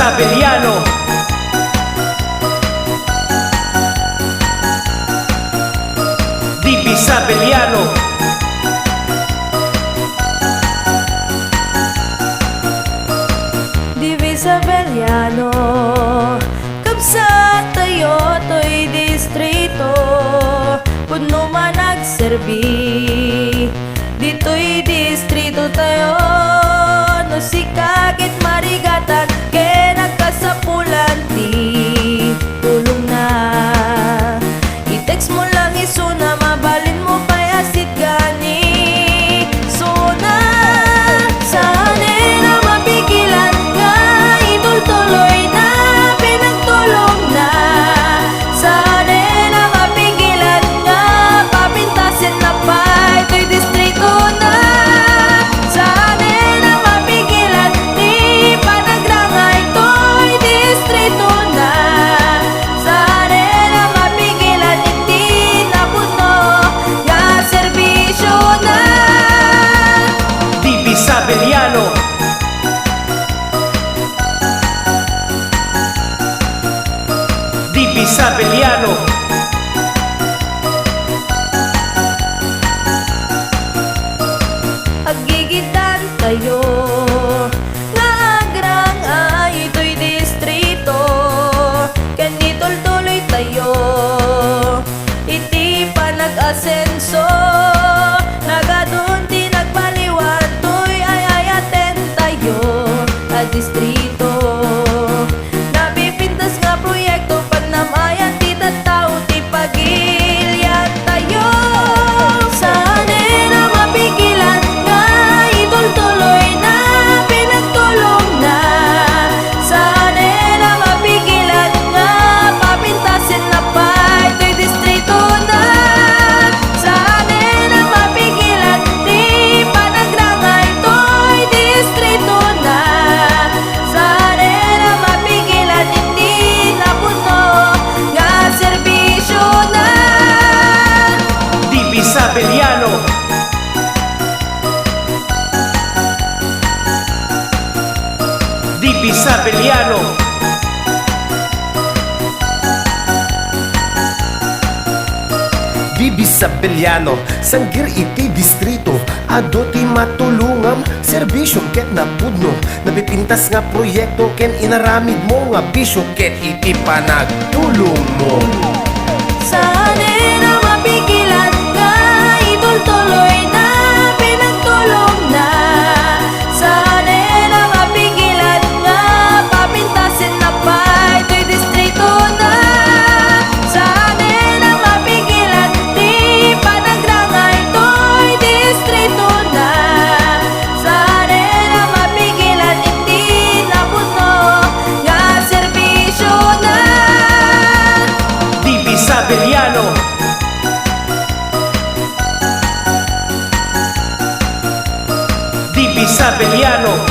Sabeliano. DB Sabeliano. DB Sabeliano. Kabsa tayo to'y distrito, puno man nagserbi. Dito'y distrito tayo, no si kakit marigatan, ke nagkasapulan di tulong na. I-text mo lang isuna, mabalin mo payasit gani. Suna, sana na mapigilan ka, itultuloy na, pinagtulong na. Sana na mapigilan nga, papintasin na pa, ito'y distrito na. Sana na mapigilan, di pa nagranga, ito'y distrito na. Sana na mapigilan, hindi na puno, nga serbisyo na. DB Sabeliano. DB Sabeliano. Agigitan tayo, naagrang ay ito'y distrito, kanitol-tuloy tayo, iti pa nag-asenso, nagadun di nagpaliwan, to'y ayayaten tayo, a distrito. Napipintas nga proyekto, pag namayan di tataw, di pagilyan tayo. Sana na mapigilan nga, itultuloy na, pinagtulong na. Sana na mapigilan nga, papintasin na pa, ito'y distrito na. Sana na mapigilan, di pa nagranga, ito'y distrito na. Sana na mapigilan, hindi na puno, nga serbisyo na. DB Sabeliano. DB Sabeliano. DB Sabeliano, sanggir iti distrito, ado ti matulungam, serbisyong ket napudno, napipintas nga proyekto, ken inaramid mo nga bisyo, ket iti panagtulong mo. Sana na mapigilan nga, itultuloy na, pinagtulong na. Sana na mapigilan nga, papintasin na pa, ito'y distrito na. Sana na mapigilan, di pa nagranga, ito'y distrito na. Sana na mapigilan, hindi na puno, nga serbisyo na. DB Sabeliano. DB Sabeliano.